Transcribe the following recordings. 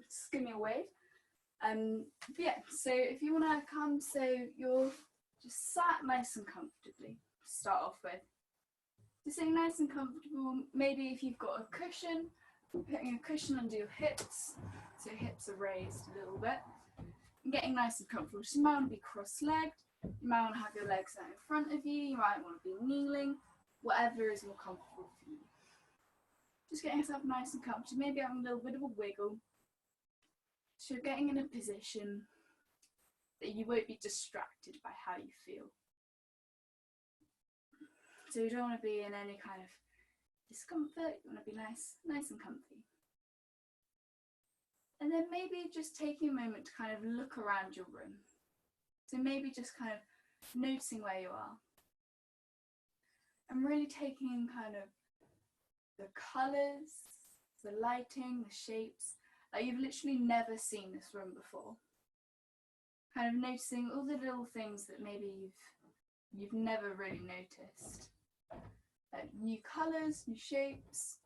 just give me a wave. Yeah, so if you want to come, so you're just sat nice and comfortably to start off with. Just sitting nice and comfortable. Maybe if you've got a cushion, putting a cushion under your hips, so your hips are raised a little bit. And getting nice and comfortable. So you might want to be cross-legged, you might want to have your legs out in front of you, you might want to be kneeling, whatever is more comfortable for you. Just getting yourself nice and comfortable, maybe having a little bit of a wiggle. So you're getting in a position that you won't be distracted by how you feel. So you don't want to be in any kind of discomfort, you want to be nice and comfy. And then maybe just taking a moment to kind of look around your room. So maybe just kind of noticing where you are. And really taking in kind of the colours, the lighting, the shapes, like you've literally never seen this room before. Kind of noticing all the little things that maybe you've never really noticed. Like new colours, new shapes,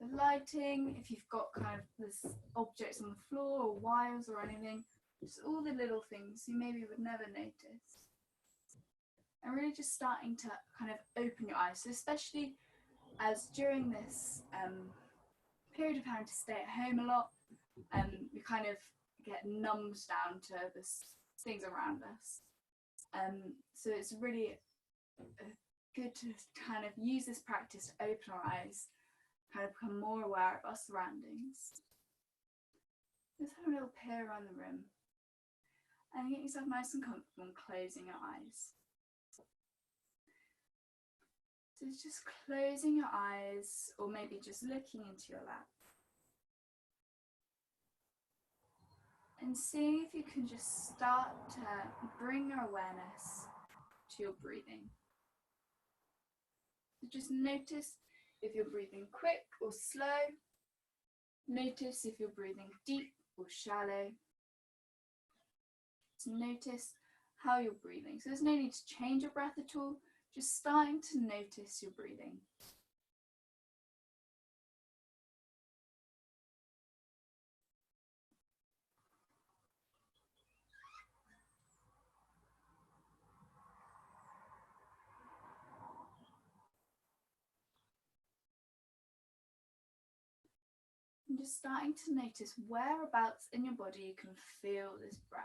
the lighting, if you've got kind of this objects on the floor or wires or anything, just all the little things you maybe would never notice. And really just starting to kind of open your eyes. So especially as during this period of having to stay at home a lot, we kind of get numbed down to the things around us. So it's really good to kind of use this practice to open our eyes, kind of become more aware of our surroundings. Just have a little peer around the room and get yourself nice and comfortable and closing your eyes. So it's just closing your eyes or maybe just looking into your lap. And seeing if you can just start to bring your awareness to your breathing. So just notice if you're breathing quick or slow. Notice if you're breathing deep or shallow. So notice how you're breathing. So there's no need to change your breath at all, just starting to notice your breathing. And just starting to notice whereabouts in your body you can feel this breath.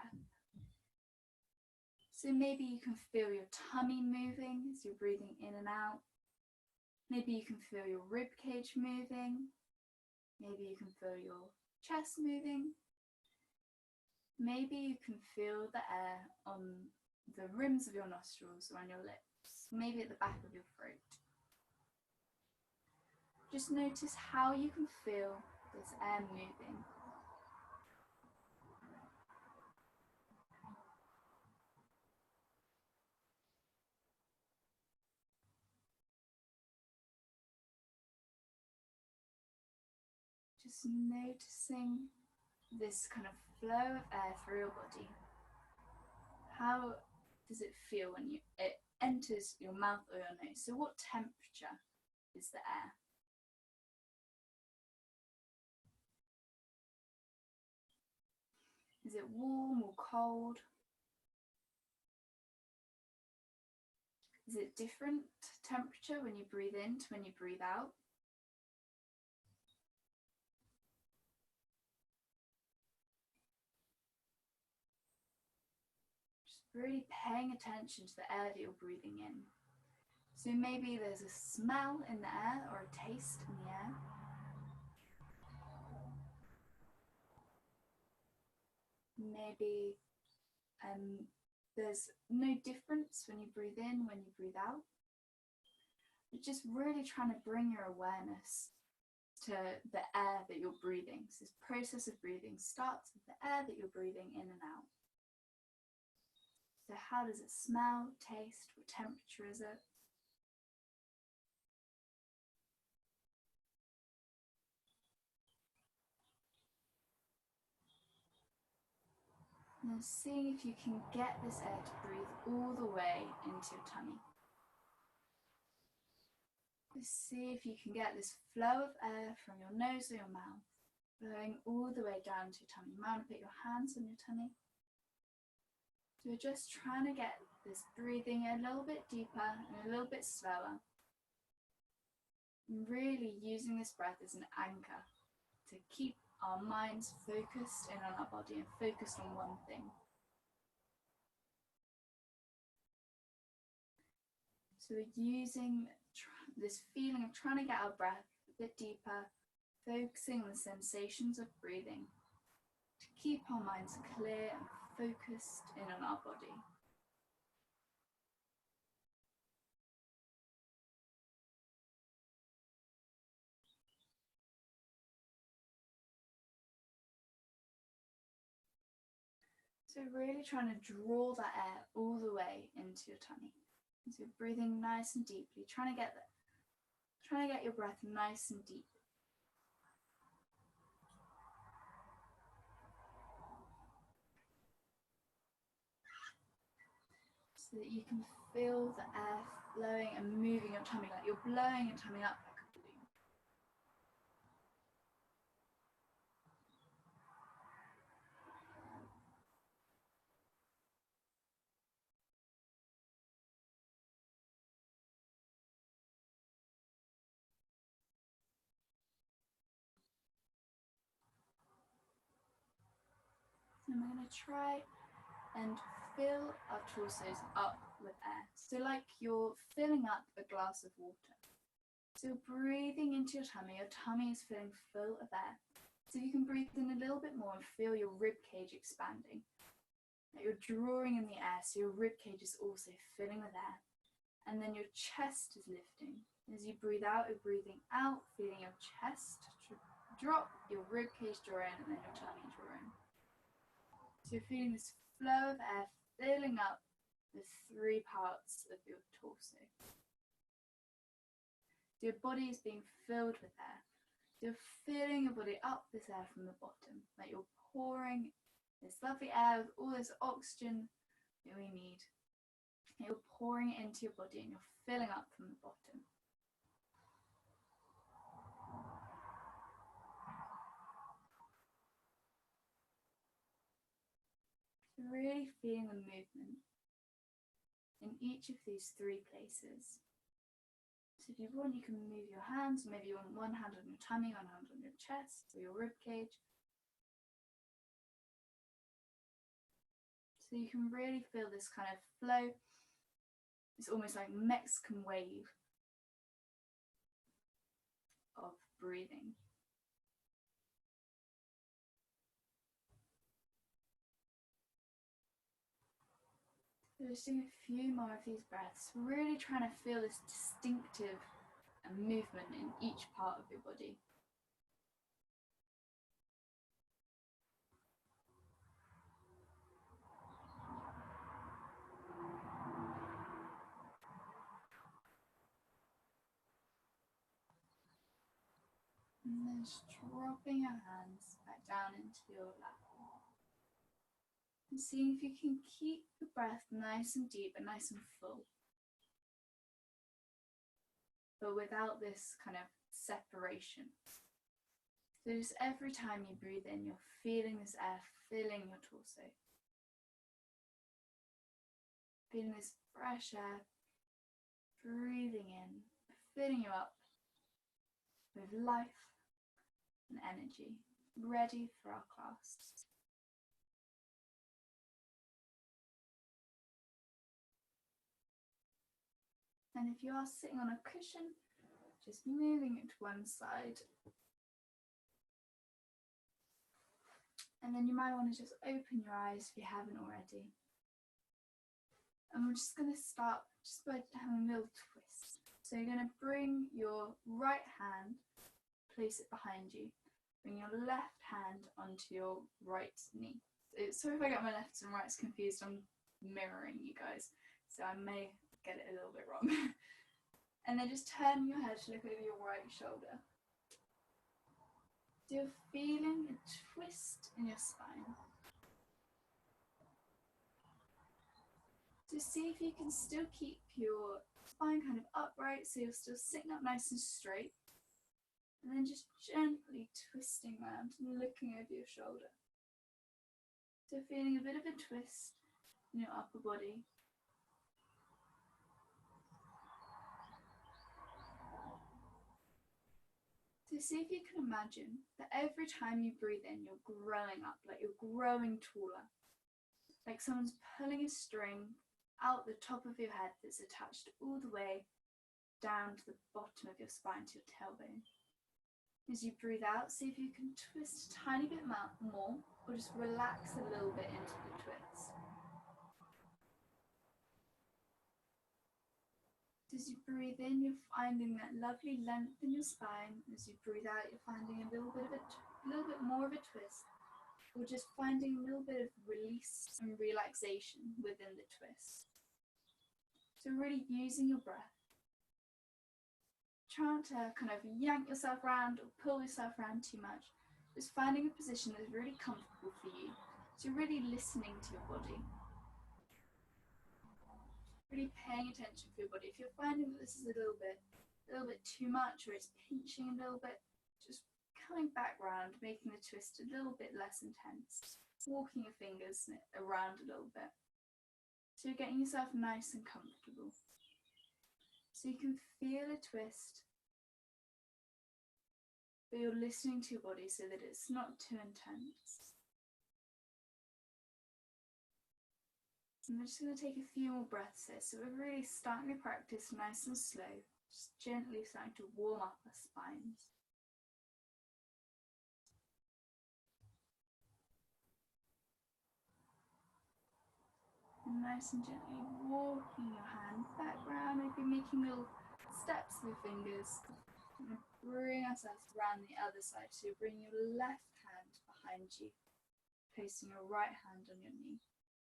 So maybe you can feel your tummy moving as you're breathing in and out. Maybe you can feel your rib cage moving. Maybe you can feel your chest moving. Maybe you can feel the air on the rims of your nostrils or on your lips, maybe at the back of your throat. Just notice how you can feel this air moving. Just noticing this kind of flow of air through your body. How does it feel when it enters your mouth or your nose? So what temperature is the air? Is it warm or cold? Is it different temperature when you breathe in to when you breathe out? Just really paying attention to the air that you're breathing in. So maybe there's a smell in the air or a taste in the air. Maybe there's no difference when you breathe in, when you breathe out. But just really trying to bring your awareness to the air that you're breathing. So this process of breathing starts with the air that you're breathing in and out. So how does it smell, taste, what temperature is it? And seeing if you can get this air to breathe all the way into your tummy. Just see if you can get this flow of air from your nose or your mouth Blowing all the way down to your tummy. You might want to put your hands on your tummy. So we're just trying to get this breathing a little bit deeper and a little bit slower. And really using this breath as an anchor to keep our minds focused in on our body and focused on one thing. So we're using this feeling of trying to get our breath a bit deeper, focusing on the sensations of breathing to keep our minds clear and focused in on our body. So really trying to draw that air all the way into your tummy. So breathing nice and deeply, trying to get your breath nice and deep. So that you can feel the air flowing and moving your tummy, like you're blowing your tummy up like a balloon. And we're going to try and fill our torsos up with air. So like you're filling up a glass of water. So you're breathing into your tummy is feeling full of air. So you can breathe in a little bit more and feel your rib cage expanding. Like you're drawing in the air, so your rib cage is also filling with air. And then your chest is lifting. As you breathe out, you're breathing out, feeling your chest drop, your rib cage draw in, and then your tummy draw in. So you're feeling this flow of air filling up the three parts of your torso. So your body is being filled with air. So you're filling your body up this air from the bottom, like you're pouring this lovely air with all this oxygen that we need. You're pouring it into your body and you're filling up from the bottom. So really feeling the movement in each of these three places. So if you want, you can move your hands. Maybe you want one hand on your tummy, one hand on your chest or your rib cage. So you can really feel this kind of flow. It's almost like Mexican wave of breathing. So just doing a few more of these breaths, really trying to feel this distinctive movement in each part of your body. And then just dropping your hands back down into your lap. And seeing if you can keep the breath nice and deep and nice and full. But without this kind of separation. So just every time you breathe in, you're feeling this air filling your torso. Feeling this fresh air, breathing in, filling you up with life and energy, ready for our class. And if you are sitting on a cushion, just moving it to one side. And then you might want to just open your eyes if you haven't already. And we're just going to start just by having a little twist. So you're going to bring your right hand, place it behind you. Bring your left hand onto your right knee. So if I get my lefts and rights confused, I'm mirroring you guys. So I may get it a little bit wrong. And then just turn your head to look over your right shoulder. So you're feeling a twist in your spine. So see if you can still keep your spine kind of upright, so you're still sitting up nice and straight. And then just gently twisting around and looking over your shoulder. So feeling a bit of a twist in your upper body. So see if you can imagine that every time you breathe in, you're growing up, like you're growing taller. Like someone's pulling a string out the top of your head that's attached all the way down to the bottom of your spine to your tailbone. As you breathe out, see if you can twist a tiny bit more, or just relax a little bit into the twist. As you breathe in, you're finding that lovely length in your spine. As you breathe out, you're finding a little bit more of a twist, or just finding a little bit of release and relaxation within the twist. So really using your breath. Trying to kind of yank yourself around or pull yourself around too much. Just finding a position that's really comfortable for you. So you're really listening to your body. Really paying attention for your body. If you're finding that this is a little bit too much, or it's pinching a little bit, just coming back round, making the twist a little bit less intense, walking your fingers around a little bit. So you're getting yourself nice and comfortable. So you can feel a twist, but you're listening to your body so that it's not too intense. And we're just going to take a few more breaths here. So we're really starting to practice nice and slow, just gently starting to warm up our spines. And nice and gently walking your hand back round, maybe making little steps with your fingers. And bring ourselves around the other side. So you bring your left hand behind you, placing your right hand on your knee.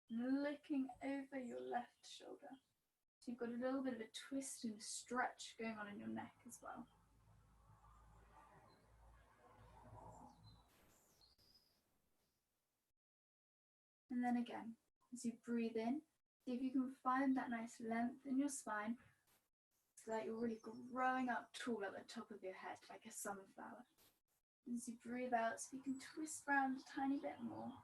And looking over your left shoulder. So you've got a little bit of a twist and a stretch going on in your neck as well. And then again, as you breathe in, see if you can find that nice length in your spine so that you're really growing up tall at the top of your head like a sunflower. And as you breathe out, so you can twist around a tiny bit more.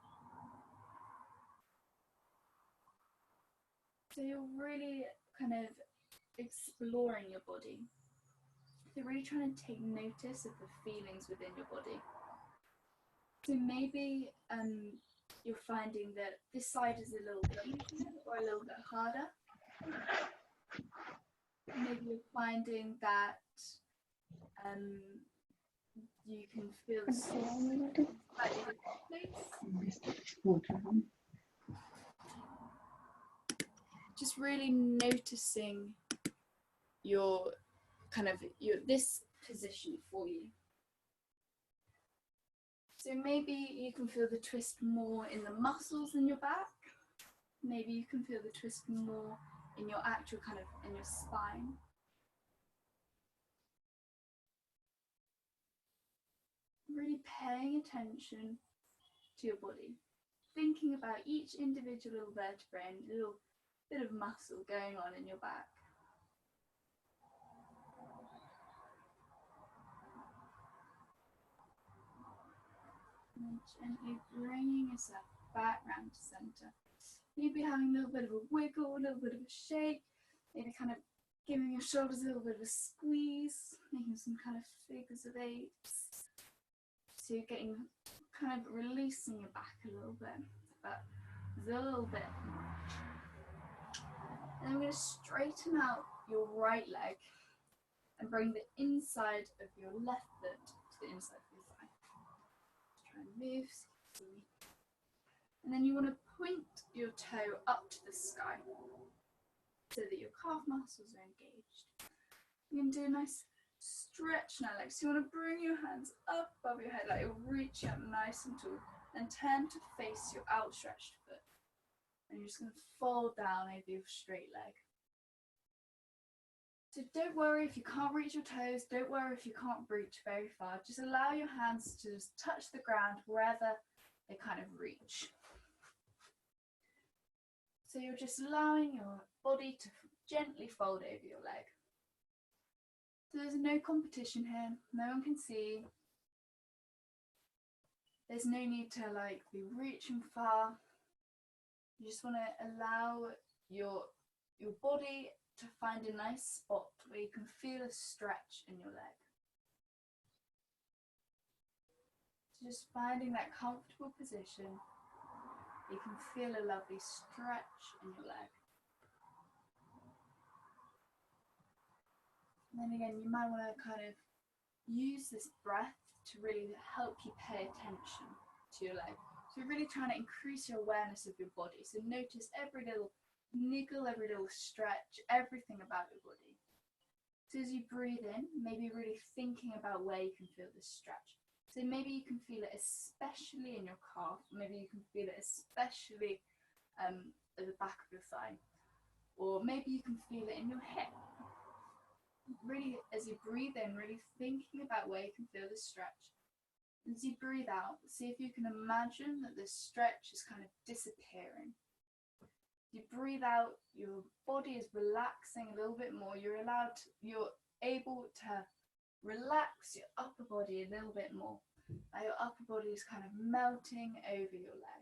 So you're really kind of exploring your body. You're really trying to take notice of the feelings within your body. So maybe you're finding that this side is a little bit easier or a little bit harder. Maybe you're finding that you can feel the slightly different place. Just really noticing your this position for you. So maybe you can feel the twist more in the muscles in your back. Maybe you can feel the twist more in your actual in your spine. Really paying attention to your body. Thinking about each individual little vertebrae and little bit of muscle going on in your back. And gently bringing yourself back round to center. Maybe having a little bit of a wiggle, a little bit of a shake, maybe kind of giving your shoulders a little bit of a squeeze, making some kind of figures of eights. So you're getting kind of releasing your back a little bit, but there's a little bit much. And then we're going to straighten out your right leg and bring the inside of your left foot to the inside of your thigh. Just try and move, see. And then you want to point your toe up to the sky so that your calf muscles are engaged. You can do a nice stretch now, like so you want to bring your hands up above your head, like you're reaching up nice and tall, and turn to face your outstretched foot. And you're just going to fall down over your straight leg. So don't worry if you can't reach your toes, don't worry if you can't reach very far, just allow your hands to just touch the ground wherever they kind of reach. So you're just allowing your body to gently fold over your leg. So there's no competition here, no one can see. There's no need to like be reaching far. You just want to allow your body to find a nice spot where you can feel a stretch in your leg. So just finding that comfortable position, you can feel a lovely stretch in your leg. And then again, you might want to kind of use this breath to really help you pay attention to your leg. So you're really trying to increase your awareness of your body. So notice every little niggle, every little stretch, everything about your body. So as you breathe in, maybe really thinking about where you can feel this stretch. So maybe you can feel it especially in your calf, maybe you can feel it especially at the back of your thigh, or maybe you can feel it in your hip. Really, as you breathe in, really thinking about where you can feel the stretch. As you breathe out, see if you can imagine that this stretch is kind of disappearing. You breathe out, your body is relaxing a little bit more. You're able to relax your upper body a little bit more. Your upper body is kind of melting over your leg.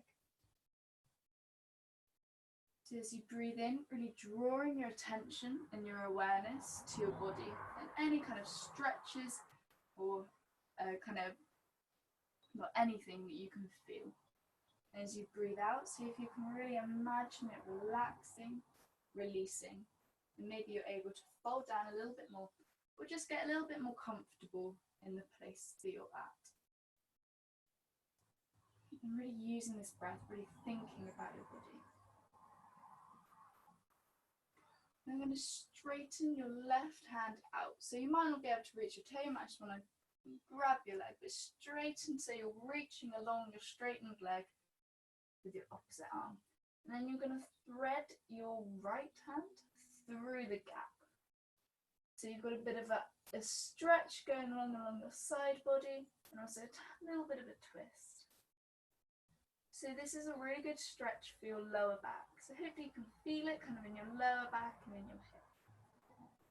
So as you breathe in, really drawing your attention and your awareness to your body and any kind of stretches or anything that you can feel. And as you breathe out, see if you can really imagine it relaxing, releasing. And maybe you're able to fold down a little bit more or just get a little bit more comfortable in the place that you're at. And really using this breath, really thinking about your body. I'm going to straighten your left hand out. So you might not be able to reach your toe, you might just want to grab your leg, but straighten so you're reaching along your straightened leg with your opposite arm. And then you're going to thread your right hand through the gap. So you've got a bit of a stretch going along your side body and also a little bit of a twist. So this is a really good stretch for your lower back. So hopefully you can feel it kind of in your lower back and in your hip.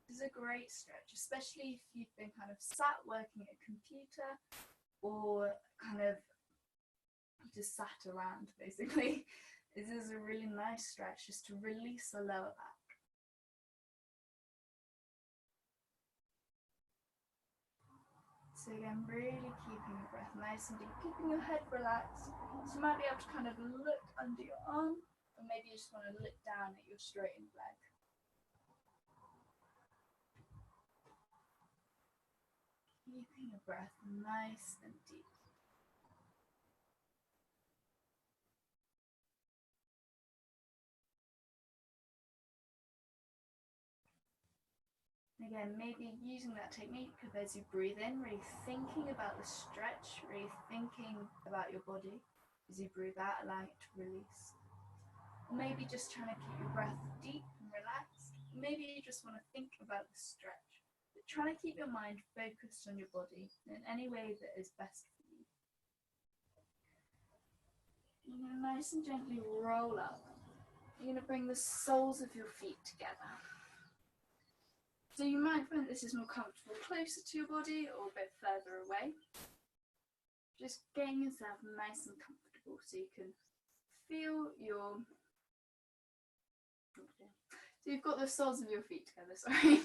This is a great stretch, especially if you've been kind of sat working at a computer or kind of just sat around basically. This is a really nice stretch just to release the lower back. So again, really keeping your breath nice and deep, keeping your head relaxed. So you might be able to kind of look under your arm, or maybe you just want to look down at your straightened leg. Keeping your breath nice and deep. Again, maybe using that technique of as you breathe in, really thinking about the stretch, really thinking about your body. As you breathe out, allowing it to release. Or maybe just trying to keep your breath deep and relaxed. Maybe you just want to think about the stretch. But trying to keep your mind focused on your body in any way that is best for you. You're going to nice and gently roll up. You're going to bring the soles of your feet together. So you might find this is more comfortable closer to your body or a bit further away. Just getting yourself nice and comfortable so you can feel your... So you've got the soles of your feet together, sorry,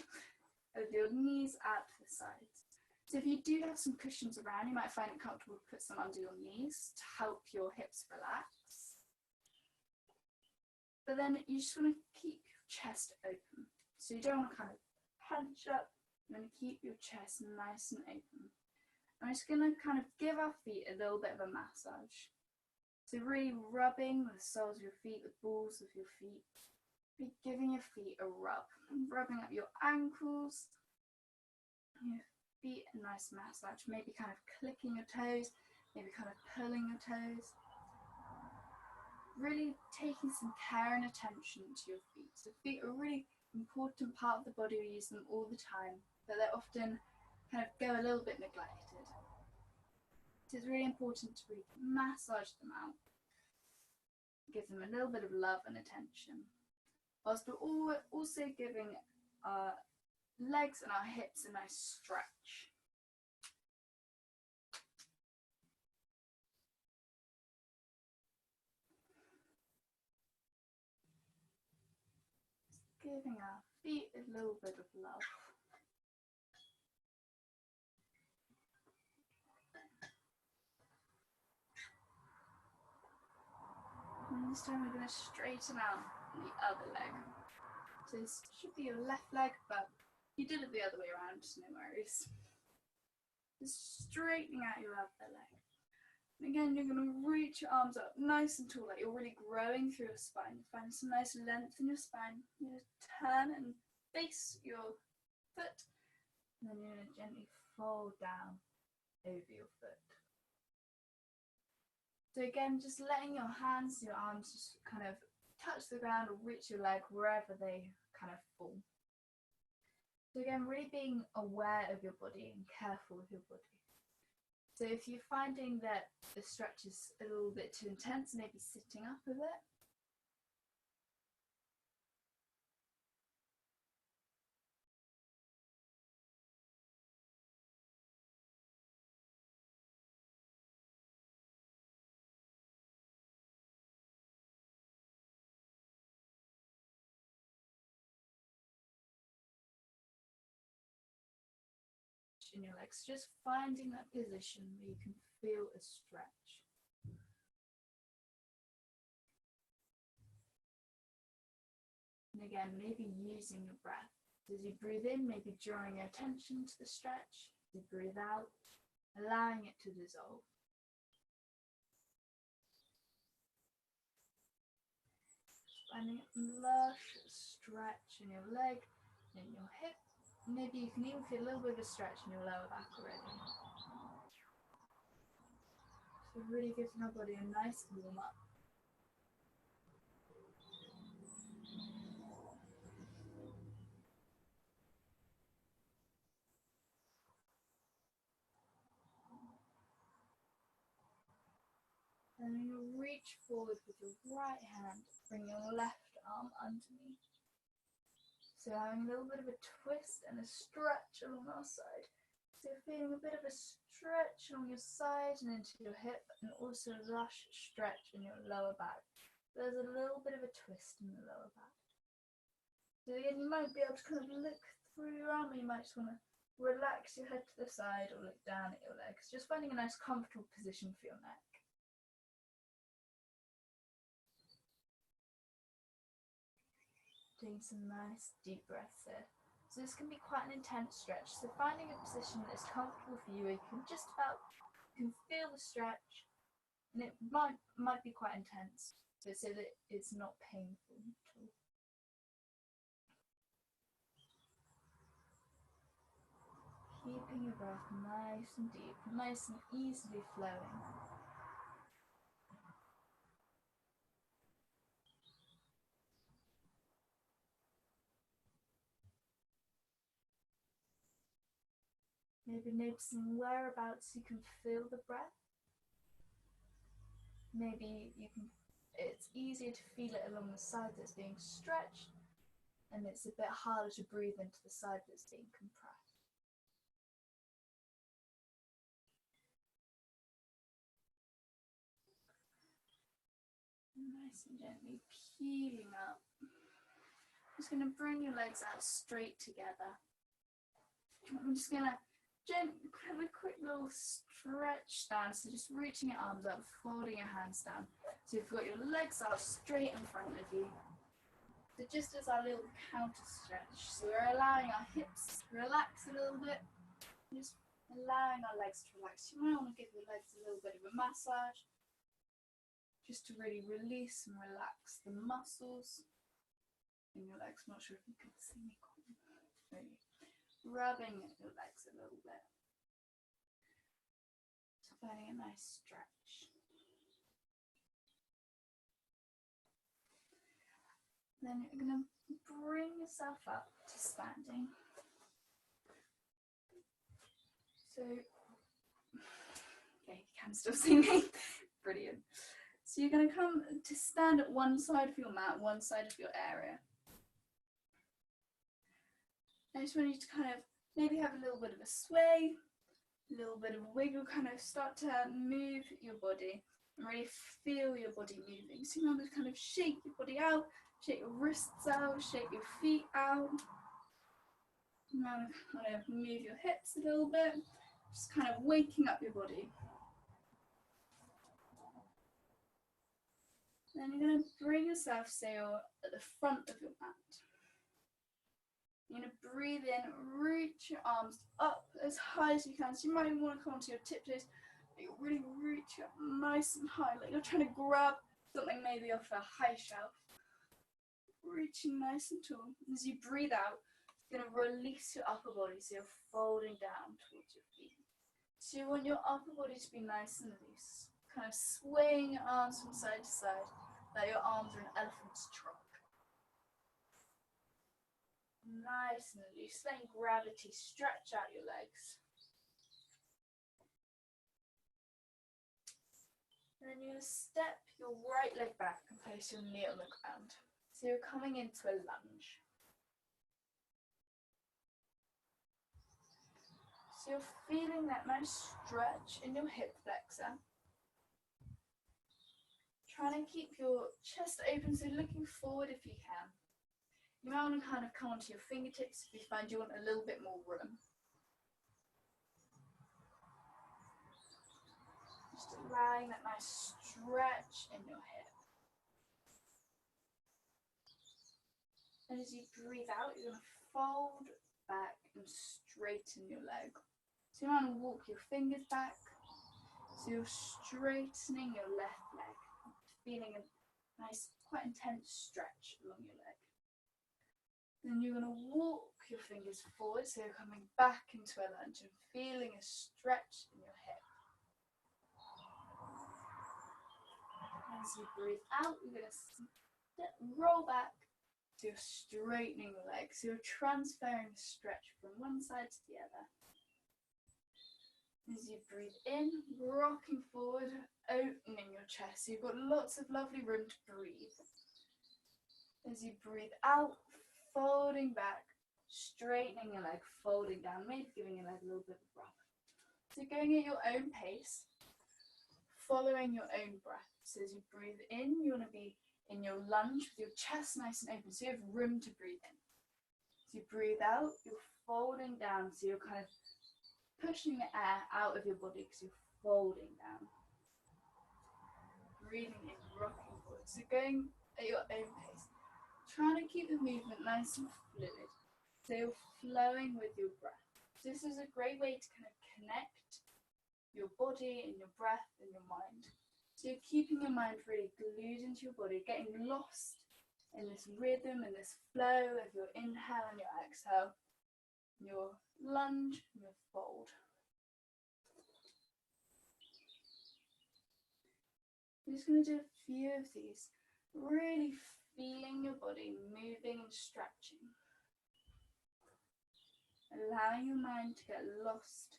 with your knees out to the sides. So if you do have some cushions around, you might find it comfortable to put some under your knees to help your hips relax. But then you just want to keep your chest open. So you don't want to kind of punch up, you're going to keep your chest nice and open. I'm just going to kind of give our feet a little bit of a massage. So really rubbing the soles of your feet, the balls of your feet. Be giving your feet a rub, rubbing up your ankles, your feet a nice massage, maybe kind of clicking your toes, maybe kind of pulling your toes. Really taking some care and attention to your feet. So feet are a really important part of the body, we use them all the time, but they often kind of go a little bit neglected. So it's really important to really massage them out, give them a little bit of love and attention, whilst we're also giving our legs and our hips a nice stretch. Giving our feet a little bit of love. And this time we're going to straighten out the other leg. So this should be your left leg, but you did it the other way around, no worries. Just straightening out your other leg. And again, you're going to reach your arms up nice and tall, like you're really growing through your spine. Find some nice length in your spine. You're going to turn and face your foot, and then you're going to gently fold down over your foot. So again, just letting your hands, your arms just kind of touch the ground or reach your leg wherever they kind of fall. So again, really being aware of your body and careful with your body. So if you're finding that the stretch is a little bit too intense, maybe sitting up a bit. In your legs, just finding that position where you can feel a stretch. And again, maybe using your breath. As you breathe in, maybe drawing your attention to the stretch. As you breathe out, allowing it to dissolve. Finding a lush stretch in your leg, in your hip. Maybe you can even feel a little bit of a stretch in your lower back already. So really giving our body a nice warm up. And you reach forward with your right hand, bring your left arm underneath. So having a little bit of a twist and a stretch along our side. So you're feeling a bit of a stretch along your side and into your hip, and also a lush stretch in your lower back. There's a little bit of a twist in the lower back. So again, you might be able to kind of look through your arm, or you might just want to relax your head to the side or look down at your legs. Just finding a nice comfortable position for your neck. Doing some nice deep breaths here. So this can be quite an intense stretch. So finding a position that is comfortable for you, where you can just about feel the stretch, and it might be quite intense, but so that it's not painful at all. Keeping your breath nice and deep, nice and easily flowing. Maybe noticing whereabouts you can feel the breath. Maybe it's easier to feel it along the side that's being stretched, and it's a bit harder to breathe into the side that's being compressed. Nice and gently peeling up. Just going to bring your legs out straight together. I'm just going to gently have a quick little stretch down. So just reaching your arms up, folding your hands down. So you've got your legs out straight in front of you. So just as our little counter stretch. So we're allowing our hips to relax a little bit. Just allowing our legs to relax. You might want to give your legs a little bit of a massage, just to really release and relax the muscles in your legs. I'm not sure if you can see me quite. Really rubbing at your legs a little bit. So finding a nice stretch. Then you're going to bring yourself up to standing. So, okay, you can still see me. Brilliant. So you're going to come to stand at one side of your mat, one side of your area. I just want you to kind of maybe have a little bit of a sway, a little bit of a wiggle, kind of start to move your body and really feel your body moving. So you want to kind of shake your body out, shake your wrists out, shake your feet out. Now kind of move your hips a little bit, just kind of waking up your body. Then you're going to bring yourself, say you're at the front of your mat. You're going to breathe in, reach your arms up as high as you can. So you might even want to come onto your tiptoes, but you'll really reach up nice and high, like you're trying to grab something maybe off a high shelf. Reaching nice and tall. As you breathe out, you're going to release your upper body, so you're folding down towards your feet. So you want your upper body to be nice and loose, kind of swaying your arms from side to side, like your arms are an elephant's trunk. Nice and loose, letting gravity stretch out your legs. And then you're going to step your right leg back and place your knee on the ground. So you're coming into a lunge. So you're feeling that nice stretch in your hip flexor. Trying to keep your chest open, so looking forward if you can. You might want to kind of come onto your fingertips if you find you want a little bit more room. Just allowing that nice stretch in your hip. And as you breathe out, you're going to fold back and straighten your leg. So you want to walk your fingers back, so you're straightening your left leg, feeling a nice, quite intense stretch along your leg. Then you're going to walk your fingers forward, so you're coming back into a lunge and feeling a stretch in your hip. As you breathe out, you're going to roll back, so you're straightening the leg, so you're transferring the stretch from one side to the other. As you breathe in, rocking forward, opening your chest. So you've got lots of lovely room to breathe. As you breathe out, folding back, straightening your leg, folding down, maybe giving your leg a little bit of rough. So going at your own pace, following your own breath. So as you breathe in, you want to be in your lunge with your chest nice and open, so you have room to breathe in. As you breathe out, you're folding down, so you're kind of pushing the air out of your body because you're folding down. Breathing in, rocking forward. So going at your own pace. Trying to keep the movement nice and fluid. So you're flowing with your breath. So this is a great way to kind of connect your body and your breath and your mind. So you're keeping your mind really glued into your body, getting lost in this rhythm and this flow of your inhale and your exhale. Your lunge and your fold. I'm just going to do a few of these, really feeling your body moving and stretching. Allowing your mind to get lost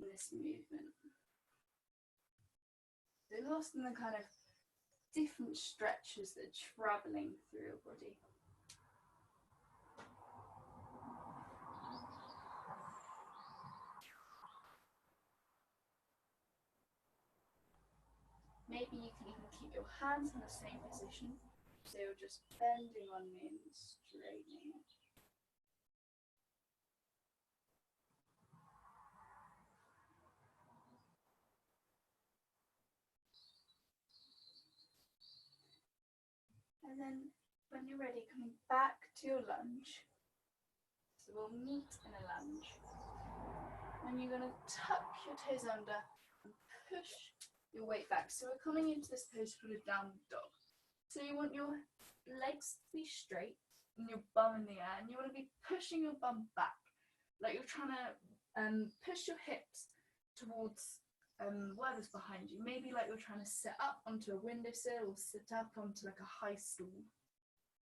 in this movement. So lost in the kind of different stretches that are travelling through your body. Maybe you can even keep your hands in the same position, so you're just bending one knee and straightening it. And then when you're ready, coming back to your lunge. So we'll meet in a lunge. And you're going to tuck your toes under and push your weight back. So we're coming into this pose for a downward dog. So you want your legs to be straight and your bum in the air, and you want to be pushing your bum back, like you're trying to push your hips towards whatever's behind you. Maybe like you're trying to sit up onto a windowsill or sit up onto like a high stool.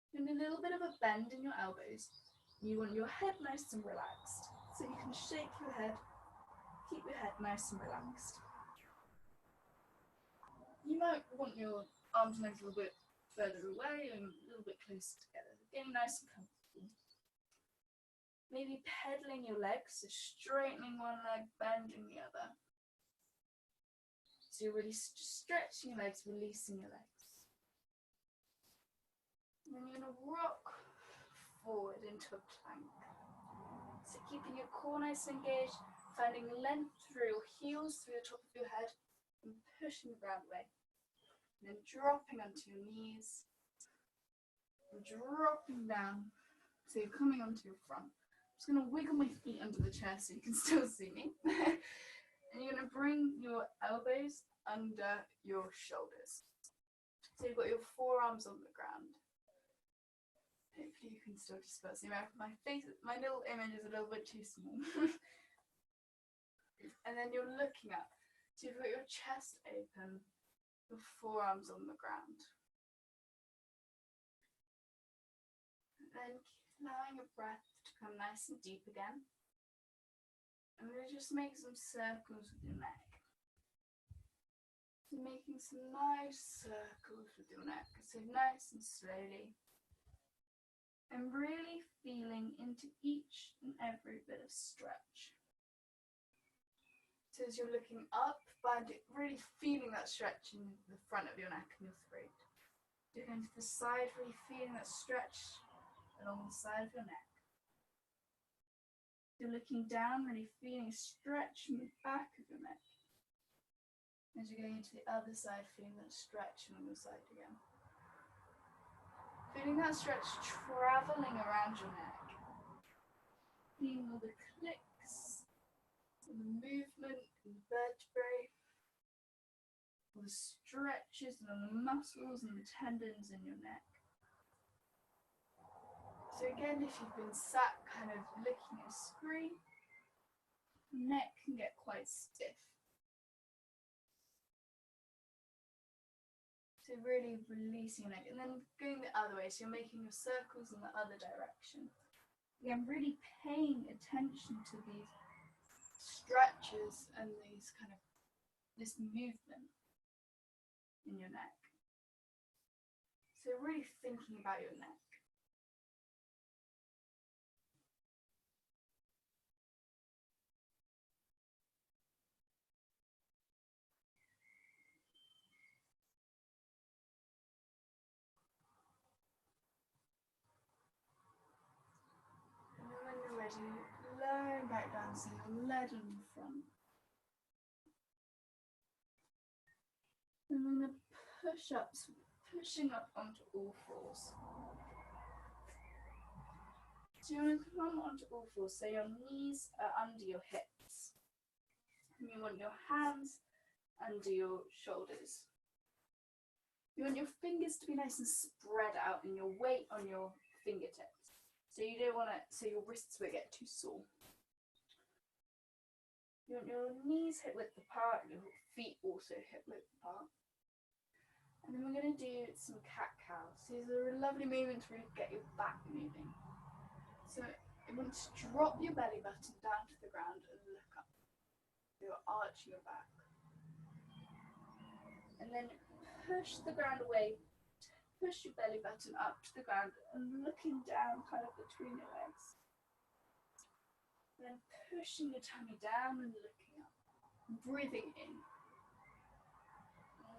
Doing a little bit of a bend in your elbows. You want your head nice and relaxed, so you can shake your head, keep your head nice and relaxed. You might want your arms and legs a little bit further away and a little bit closer together, getting nice and comfortable. Maybe pedaling your legs, so straightening one leg, bending the other. So you're really stretching your legs, releasing your legs. And then you're going to rock forward into a plank. So keeping your core nice and engaged, finding length through your heels, through the top of your head, and pushing the ground away. And then dropping onto your knees, and dropping down. So you're coming onto your front. I'm just going to wiggle my feet under the chair so you can still see me. And you're going to bring your elbows under your shoulders. So you've got your forearms on the ground. Hopefully you can still just about see my face. My little image is a little bit too small. And then you're looking up. So you've got your chest open, your forearms on the ground. And then allowing your breath to come nice and deep again. And then just make some circles with your neck. So making some nice circles with your neck. So nice and slowly. And really feeling into each and every bit of stretch. So as you're looking up, really feeling that stretch in the front of your neck and your throat. You're going to the side, really feeling that stretch along the side of your neck. You're looking down, really feeling a stretch in the back of your neck. As you're going into the other side, feeling that stretch along the side again. Feeling that stretch travelling around your neck. Feeling all the clicks, and the movement in the vertebrae, all the stretches and all the muscles and the tendons in your neck. So again, if you've been sat kind of looking at a screen, the neck can get quite stiff. So really releasing your neck, and then going the other way, so you're making your circles in the other direction. Again, really paying attention to these stretches and this movement in your neck. So really thinking about your neck. Lowering back down so your lead on the front. And then the push-ups, pushing up onto all fours. So you want to come onto all fours, so your knees are under your hips. And you want your hands under your shoulders. You want your fingers to be nice and spread out and your weight on your fingertips. So you don't want so your wrists won't get too sore. You want your knees hip width apart, your feet also hip width apart. And then we're going to do some cat-cow. So these are a lovely movement to really get your back moving. So you want to drop your belly button down to the ground and look up. So you're arching your back. And then push the ground away. Push your belly button up to the ground and looking down kind of between your legs. Then pushing your tummy down and looking up. Breathing in.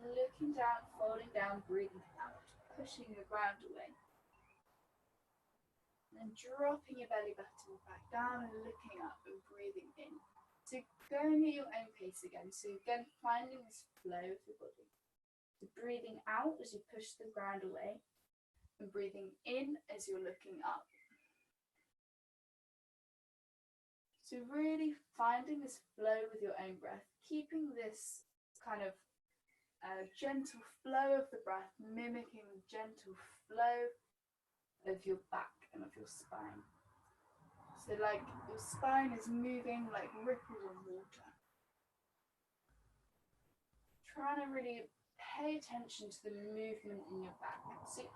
Looking down, folding down, breathing out. Pushing the ground away. And dropping your belly button back down and looking up and breathing in. So going at your own pace again. So again, finding this flow of your body. So breathing out as you push the ground away. And breathing in as you're looking up. So really finding this flow with your own breath, keeping this kind of gentle flow of the breath, mimicking the gentle flow of your back and of your spine. So like your spine is moving like ripples of water. Trying to really pay attention to the movement in your back. So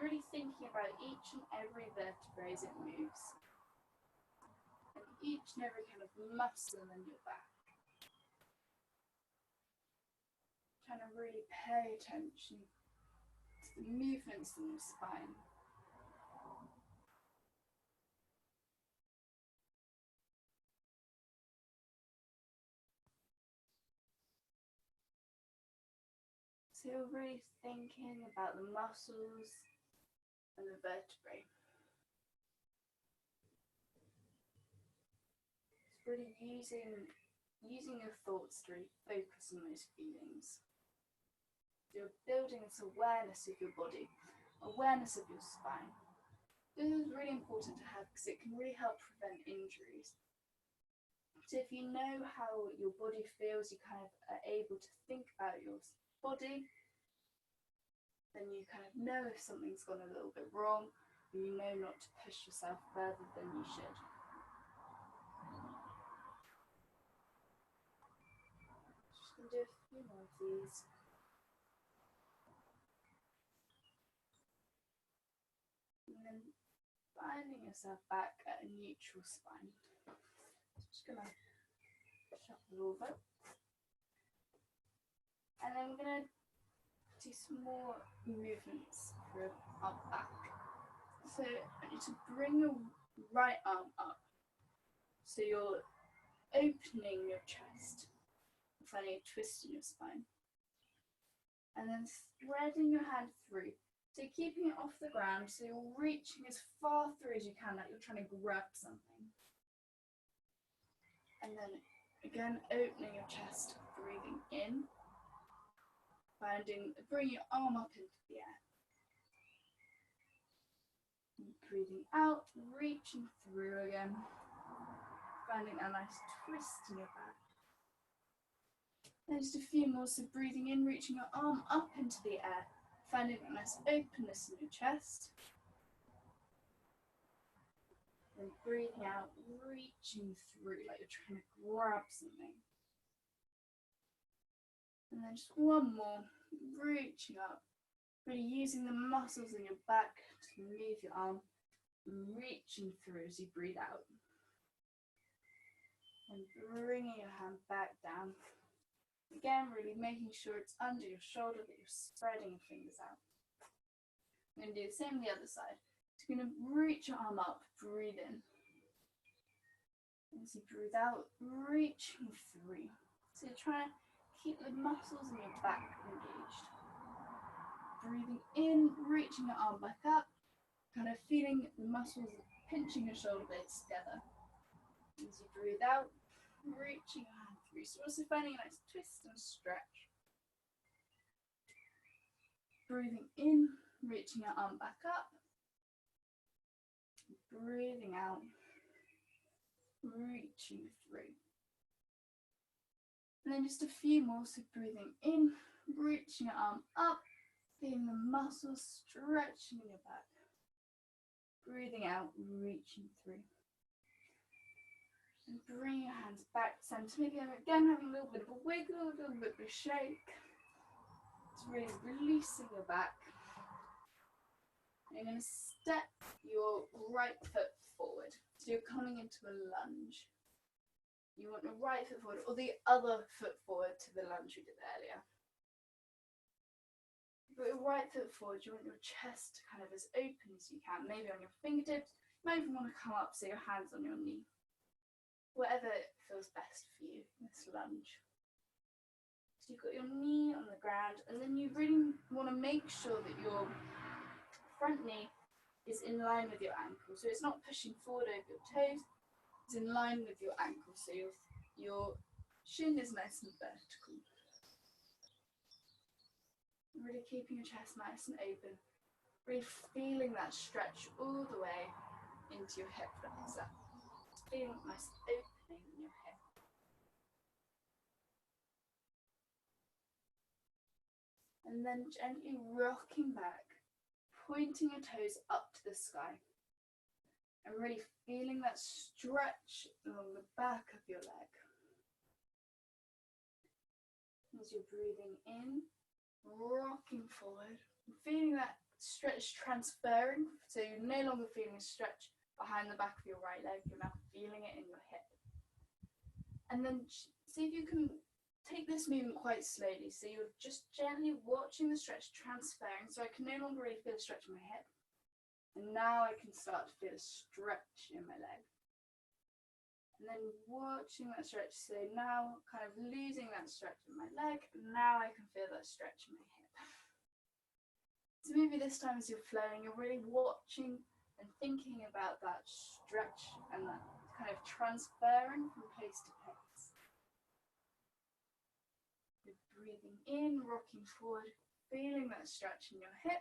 really thinking about each and every vertebrae as it moves. Each and every kind of muscle in your back. Trying to really pay attention to the movements in your spine. So you're really thinking about the muscles and the vertebrae. It's really using your thoughts to really focus on those feelings. You're building this awareness of your body, awareness of your spine. This is really important to have because it can really help prevent injuries. So if you know how your body feels, you kind of are able to think about your body, then you kind of know if something's gone a little bit wrong, and you know not to push yourself further than you should. Just going to do a few more of these. And then finding yourself back at a neutral spine. Just going to shuffle over. And then we're going to do some more movements for our back. So I want you to bring your right arm up. So you're opening your chest, finding a twist in your spine. And then threading your hand through. So you're keeping it off the ground, so you're reaching as far through as you can, like you're trying to grab something. And then again, opening your chest, breathing in. Bring your arm up into the air. And breathing out, reaching through again. Finding a nice twist in your back. And just a few more, so breathing in, reaching your arm up into the air. Finding a nice openness in your chest. And breathing out, reaching through like you're trying to grab something. And then just one more, reaching up, really using the muscles in your back to move your arm, reaching through as you breathe out. And bringing your hand back down. Again, really making sure it's under your shoulder, that you're spreading your fingers out. I'm going to do the same on the other side. So you're going to reach your arm up, breathe in. As you breathe out, reaching through. So you're trying to keep the muscles in your back engaged. Breathing in, reaching your arm back up, kind of feeling the muscles pinching your shoulder blades together. As you breathe out, reaching your hand through. So also finding a nice twist and stretch. Breathing in, reaching your arm back up. Breathing out, reaching through. And then just a few more, so breathing in, reaching your arm up, feeling the muscles stretching in your back. Breathing out, reaching through. And bring your hands back to center. Maybe again having a little bit of a wiggle, a little bit of a shake. It's really releasing your back. And you're going to step your right foot forward. So you're coming into a lunge. You want your right foot forward, or the other foot forward to the lunge we did earlier. Put your right foot forward, you want your chest kind of as open as you can, maybe on your fingertips. You might even want to come up so your hand's on your knee. Whatever feels best for you in this lunge. So you've got your knee on the ground, and then you really want to make sure that your front knee is in line with your ankle. So it's not pushing forward over your toes, it's in line with your ankle. So your shin is nice and vertical. Really keeping your chest nice and open. Really feeling that stretch all the way into your hip flexor. Feeling nice opening in your hip. And then gently rocking back, pointing your toes up to the sky. And really feeling that stretch along the back of your leg. As you're breathing in, rocking forward, feeling that stretch transferring, so you're no longer feeling a stretch behind the back of your right leg, you're now feeling it in your hip. And then see if you can take this movement quite slowly, so you're just gently watching the stretch transferring, so I can no longer really feel a stretch in my hip, and now I can start to feel a stretch in my leg. And then watching that stretch, so now kind of losing that stretch in my leg, and now I can feel that stretch in my hip. maybe this time as you're flowing, you're really watching and thinking about that stretch and that kind of transferring from place to place. You're breathing in, rocking forward, feeling that stretch in your hip,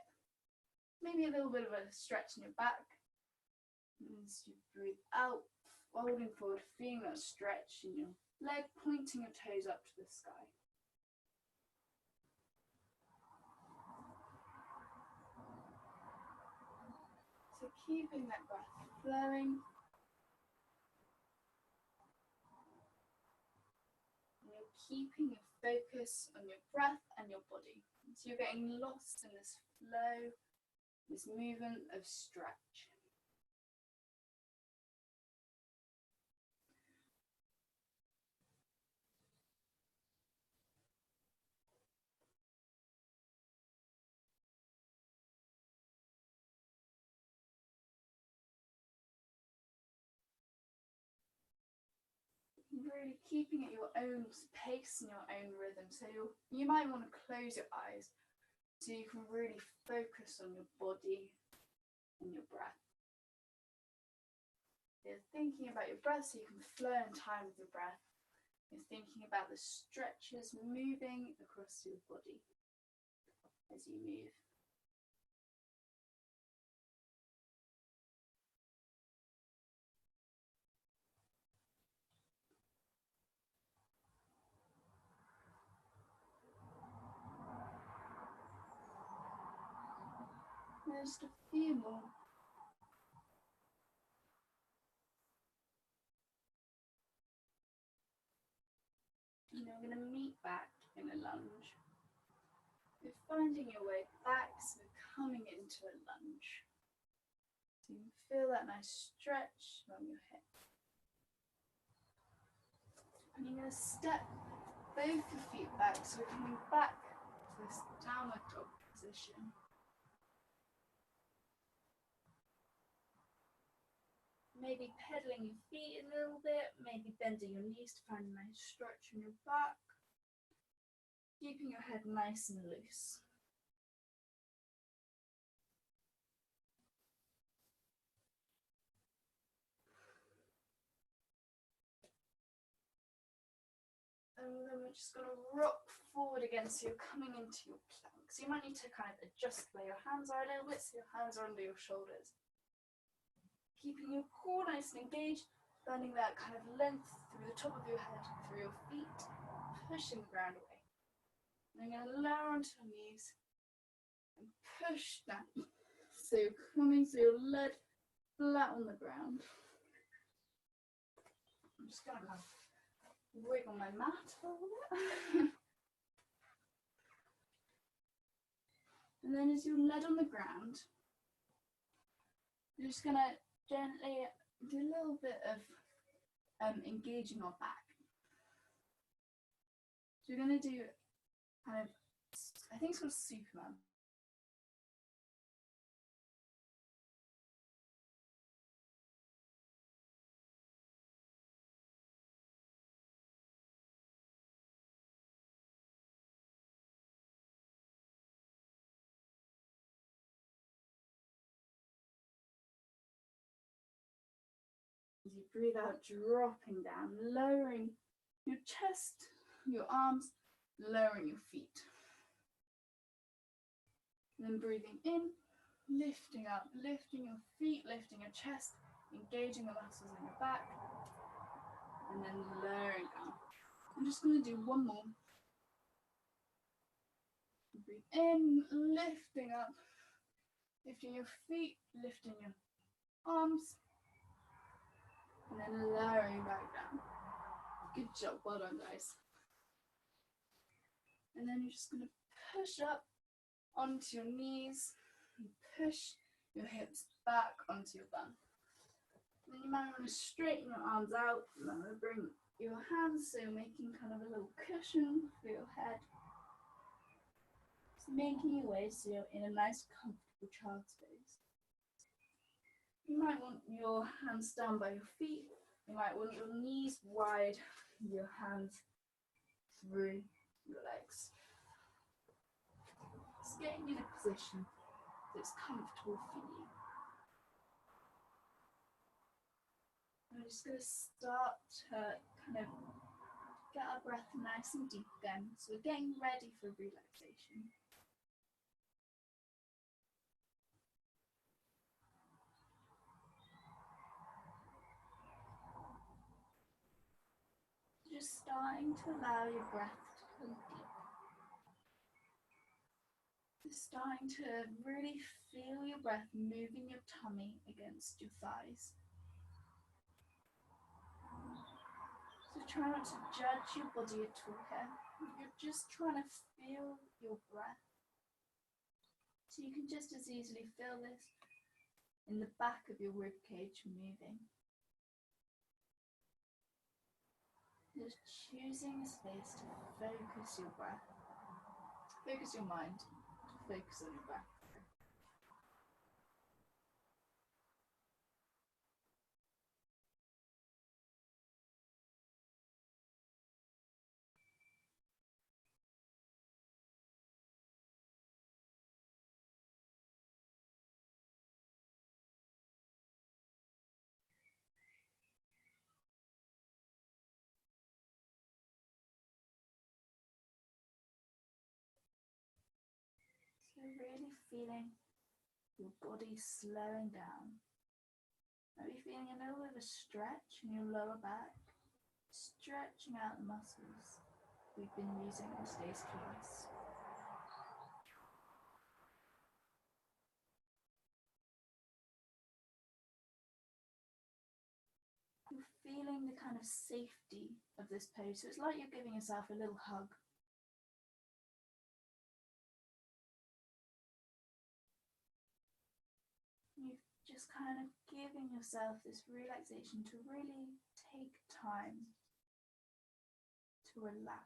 maybe a little bit of a stretch in your back. And as you breathe out, folding forward, feeling that stretch in your leg, pointing your toes up to the sky. So keeping that breath flowing. And you're keeping your focus on your breath and your body. So you're getting lost in this flow, this movement of stretch. Really keeping at your own pace and your own rhythm. So you might want to close your eyes so you can really focus on your body and your breath. You're thinking about your breath so you can flow in time with your breath. You're thinking about the stretches moving across your body as you move. Just a few more. And you're going to meet back in a lunge. You're finding your way back, so coming into a lunge. So you can feel that nice stretch along your hip. And you're going to step both your feet back, so we're coming back to this downward dog position. Maybe pedaling your feet a little bit, maybe bending your knees to find a nice stretch in your back. Keeping your head nice and loose. And then we're just going to rock forward again, so you're coming into your plank. So you might need to kind of adjust where your hands are a little bit, so your hands are under your shoulders. Keeping your core nice and engaged, finding that kind of length through the top of your head, through your feet, pushing the ground away. And you're going to lower onto your knees and push down. So you're coming, so you're led flat on the ground. I'm just going to kind of wiggle my mat a little bit. And then as you're led on the ground, you're just going to gently do a little bit of engaging our back. So you're going to do kind of, I think it's called Superman. As you breathe out, dropping down, lowering your chest, your arms, lowering your feet. And then breathing in, lifting up, lifting your feet, lifting your chest, engaging the muscles in your back, and then lowering down. I'm just going to do one more. Breathe in, lifting up, lifting your feet, lifting your arms, and then lowering back down. Good job, well done guys. And then you're just going to push up onto your knees and push your hips back onto your bum. And then you might want to straighten your arms out. And then bring your hands, so you're making kind of a little cushion for your head. Just making your way so you're in a nice comfortable child's pose. You might want your hands down by your feet. You might want your knees wide, your hands through your legs. Just getting in a position that's comfortable for you. I'm just going to start to kind of get our breath nice and deep again. So we're getting ready for relaxation. Just starting to allow your breath to come deep. Just starting to really feel your breath moving your tummy against your thighs. So try not to judge your body at all here. You're just trying to feel your breath. So you can just as easily feel this in the back of your ribcage moving. Just choosing a space to focus your breath. Focus your mind to focus on your breath. So really feeling your body slowing down. Maybe feeling a little bit of a stretch in your lower back, stretching out the muscles we've been using in today's class. You're feeling the kind of safety of this pose, so it's like you're giving yourself a little hug. You're just kind of giving yourself this relaxation to really take time to relax.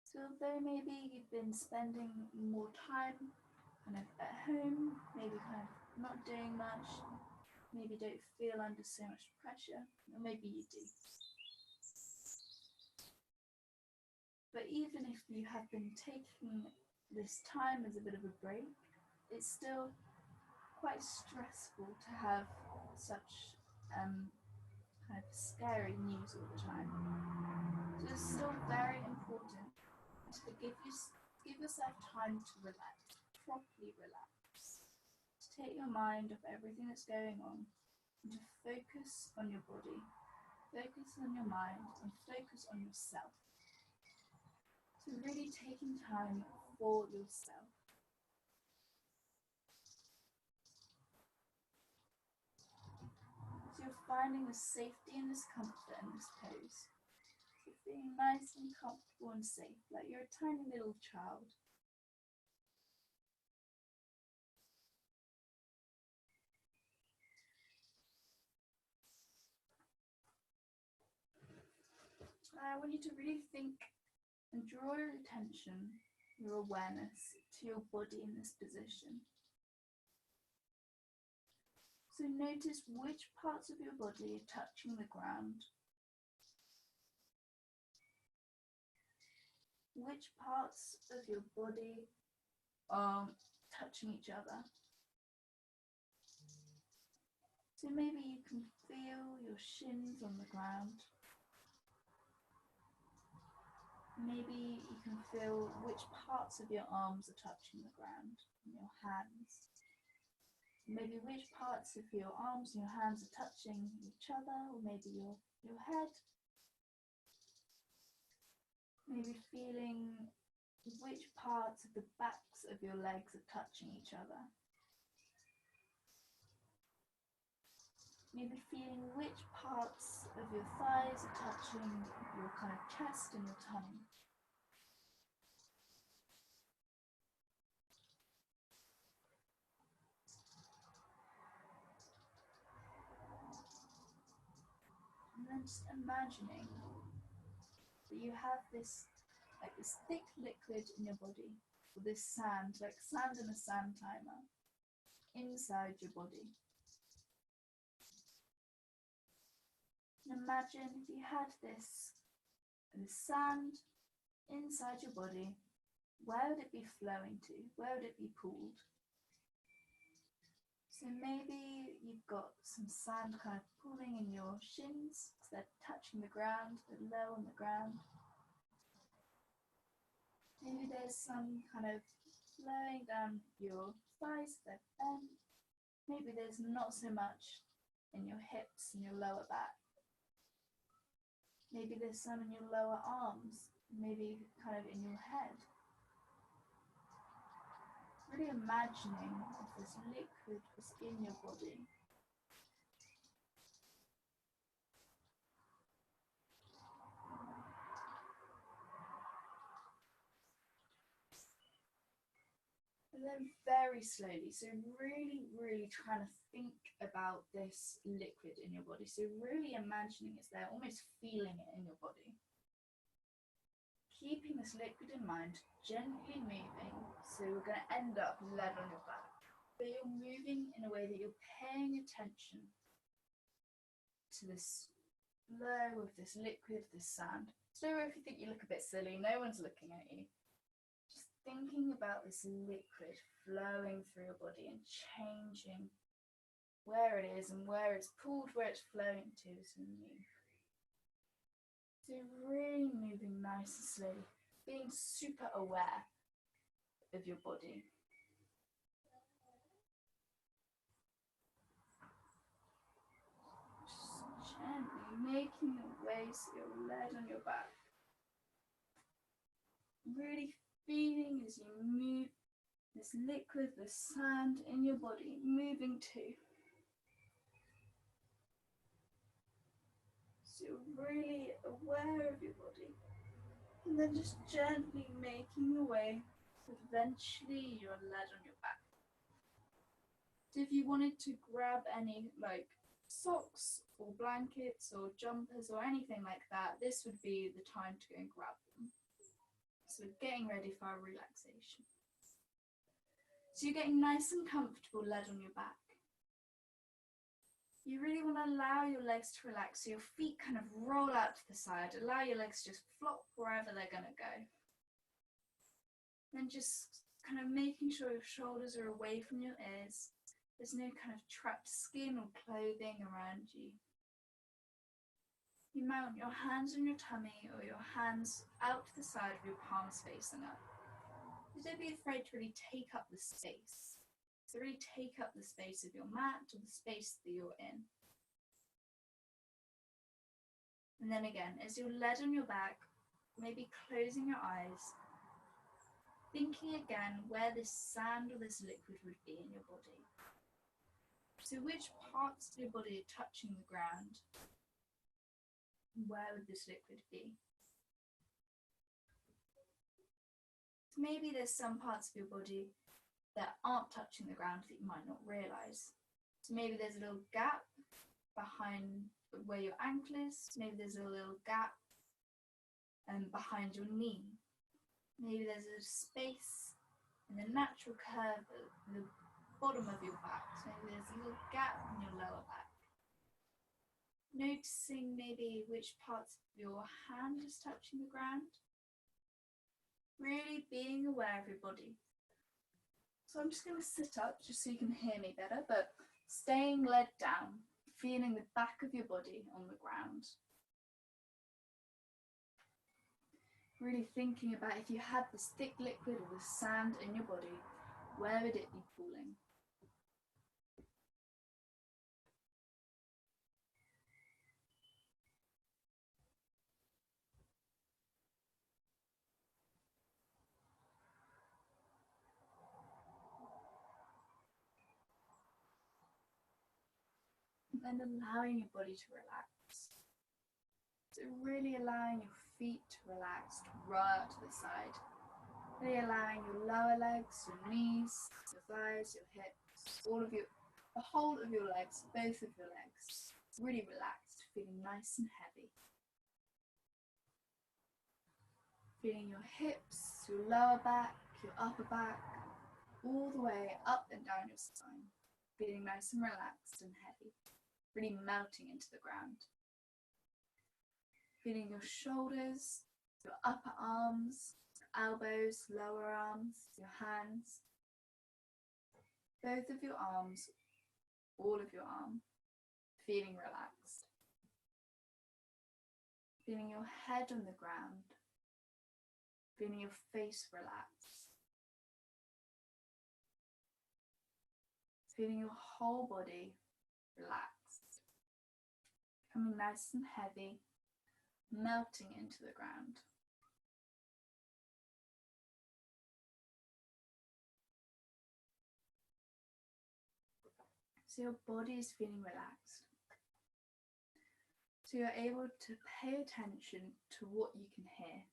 So although maybe you've been spending more time kind of at home, maybe kind of not doing much, maybe don't feel under so much pressure, or maybe you do. But even if you have been taking this time as a bit of a break, it's still quite stressful to have such kind of scary news all the time. So it's still very important to give yourself time to relax, properly relax, to take your mind off everything that's going on, and to focus on your body, focus on your mind, and focus on yourself. So really taking time for yourself. So you're finding the safety and this comfort in this pose. So feeling nice and comfortable and safe, like you're a tiny little child. I want you to really think and draw your attention, your awareness to your body in this position. So notice which parts of your body are touching the ground. Which parts of your body are touching each other. So maybe you can feel your shins on the ground. Maybe you can feel which parts of your arms are touching the ground, and your hands. Maybe which parts of your arms and your hands are touching each other, or maybe your head. Maybe feeling which parts of the backs of your legs are touching each other. Maybe feeling which parts of your thighs are touching your kind of chest and your tummy. And then just imagining that you have this thick liquid in your body, or this sand, like sand in a sand timer, inside your body. And imagine if you had this sand inside your body, where would it be flowing to? Where would it be pooled? So maybe you've got some sand kind of pooling in your shins, so they're touching the ground, they're low on the ground. Maybe there's some kind of flowing down your thighs, they're bent. Maybe there's not so much in your hips and your lower back. Maybe there's some in your lower arms, maybe kind of in your head. Really imagining if this liquid was in your body. And then very slowly, so really trying to think about this liquid in your body. So really imagining it's there, almost feeling it in your body. Keeping this liquid in mind, gently moving, so we're going to end up lead on your back. But you're moving in a way that you're paying attention to this flow of this liquid, this sand. So if you think you look a bit silly, no one's looking at you. Just thinking about this liquid flowing through your body and changing where it is and where it's pulled, where it's flowing to as you move. So really moving nice and slowly, being super aware of your body. Just gently making your way so you're lead on your back. Really feeling as you move this liquid, the sand in your body, moving too. So you're really aware of your body. And then just gently making your way, so eventually you're lead on your back. So if you wanted to grab any like socks or blankets or jumpers or anything like that, this would be the time to go and grab them. So we're getting ready for our relaxation. So you're getting nice and comfortable lead on your back. You really want to allow your legs to relax, so your feet kind of roll out to the side. Allow your legs to just flop wherever they're going to go. Then just kind of making sure your shoulders are away from your ears. There's no kind of trapped skin or clothing around you. You mount your hands on your tummy or your hands out to the side of your palms facing up. So don't be afraid to really take up the space. So really take up the space of your mat or the space that you're in. And then again, as you're lead on your back, maybe closing your eyes, thinking again where this sand or this liquid would be in your body. So which parts of your body are touching the ground? Where would this liquid be? So maybe there's some parts of your body that aren't touching the ground that you might not realise. So maybe there's a little gap behind where your ankle is. Maybe there's a little gap behind your knee. Maybe there's a space in the natural curve at the bottom of your back. So maybe there's a little gap in your lower back. Noticing maybe which parts of your hand is touching the ground. Really being aware of your body. So I'm just going to sit up just so you can hear me better, but staying lead down, feeling the back of your body on the ground. Really thinking about if you had this thick liquid or the sand in your body, where would it be pooling? And then allowing your body to relax. So really allowing your feet to relax, to roll out to the side. Really allowing your lower legs, your knees, your thighs, your hips, the whole of your legs, both of your legs, really relaxed, feeling nice and heavy. Feeling your hips, your lower back, your upper back, all the way up and down your spine. Feeling nice and relaxed and heavy, really melting into the ground. Feeling your shoulders, your upper arms, elbows, lower arms, your hands, both of your arms, all of your arm, feeling relaxed. Feeling your head on the ground, feeling your face relax. Feeling your whole body relaxed, becoming nice and heavy, melting into the ground. So your body is feeling relaxed. So you're able to pay attention to what you can hear.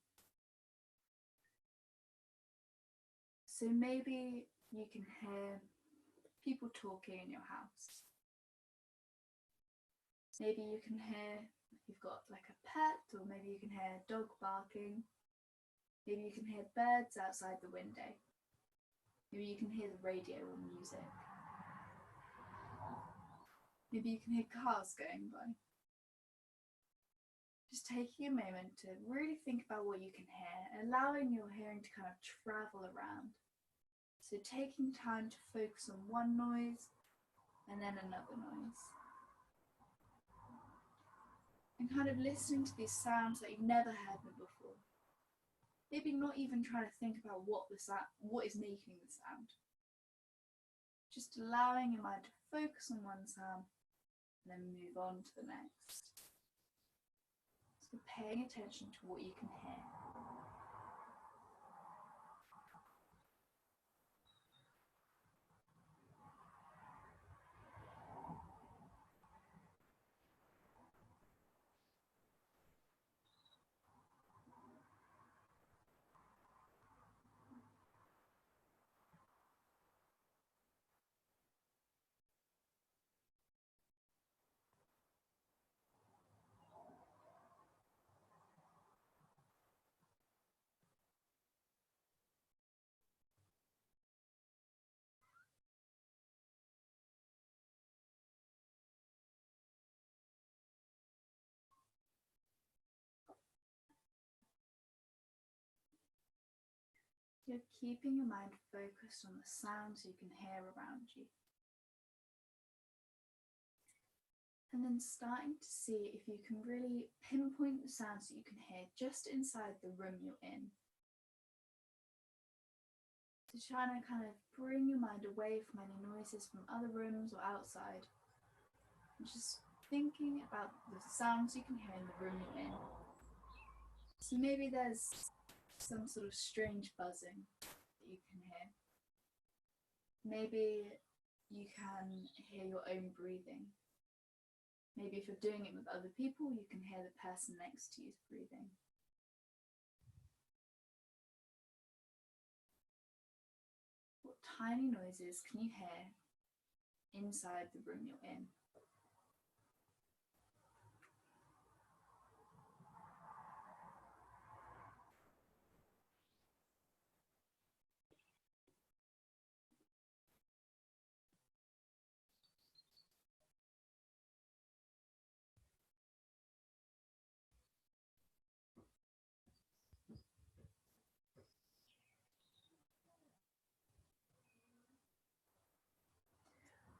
So maybe you can hear people talking in your house. Maybe you can hear if you've got like a pet, or maybe you can hear a dog barking. Maybe you can hear birds outside the window. Maybe you can hear the radio or music. Maybe you can hear cars going by. Just taking a moment to really think about what you can hear, allowing your hearing to kind of travel around. So taking time to focus on one noise and then another noise. And kind of listening to these sounds that you've never heard them before. Maybe not even trying to think about what is making the sound. Just allowing your mind to focus on one sound and then move on to the next. So paying attention to what you can hear. You're keeping your mind focused on the sounds you can hear around you. And then starting to see if you can really pinpoint the sounds that you can hear just inside the room you're in. So trying to kind of bring your mind away from any noises from other rooms or outside. And just thinking about the sounds you can hear in the room you're in. So maybe there's some sort of strange buzzing that you can hear. Maybe you can hear your own breathing. Maybe if you're doing it with other people, you can hear the person next to you's breathing. What tiny noises can you hear inside the room you're in?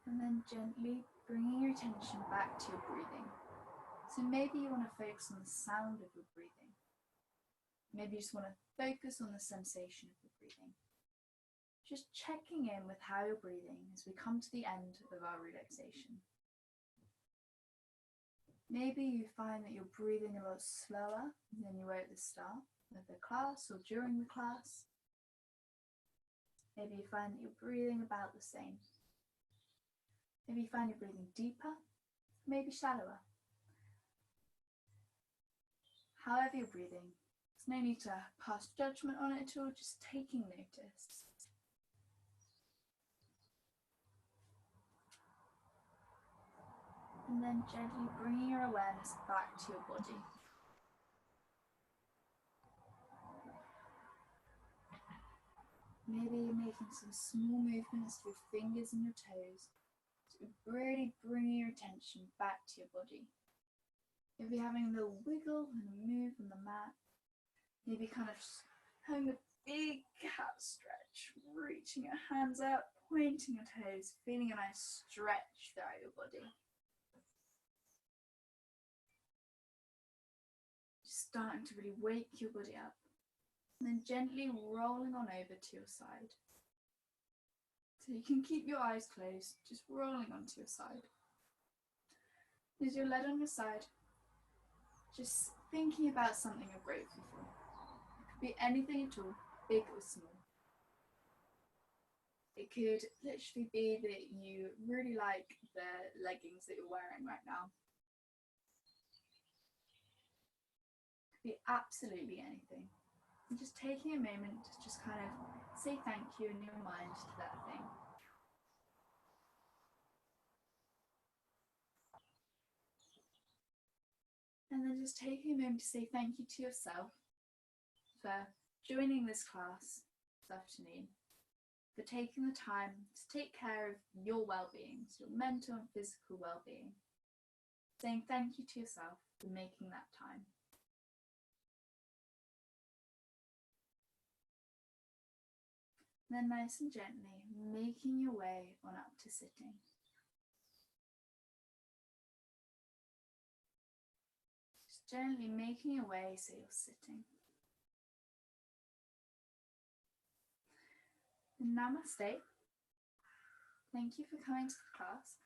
And then gently bringing your attention back to your breathing. So maybe you want to focus on the sound of your breathing. Maybe you just want to focus on the sensation of your breathing. Just checking in with how you're breathing as we come to the end of our relaxation. Maybe you find that you're breathing a lot slower than you were at the start of the class or during the class. Maybe you find that you're breathing about the same. Maybe you find you're breathing deeper, maybe shallower. However you're breathing, there's no need to pass judgment on it at all, just taking notice. And then gently bringing your awareness back to your body. Maybe you're making some small movements with your fingers and your toes to really bring your attention back to your body. Maybe having a little wiggle and a move on the mat. Maybe kind of having a big cat stretch, reaching your hands up, pointing your toes, feeling a nice stretch throughout your body. Just starting to really wake your body up, and then gently rolling on over to your side. So you can keep your eyes closed, just rolling onto your side. As you're led on your side, just thinking about something you're grateful for. It could be anything at all, big or small. It could literally be that you really like the leggings that you're wearing right now. It could be absolutely anything. And just taking a moment to just kind of say thank you in your mind to that thing. And then just taking a moment to say thank you to yourself for joining this class this afternoon, for taking the time to take care of your well-being, so your mental and physical well-being. Saying thank you to yourself for making that time. Then nice and gently making your way on up to sitting. Just gently making your way so you're sitting. And namaste. Thank you for coming to the class.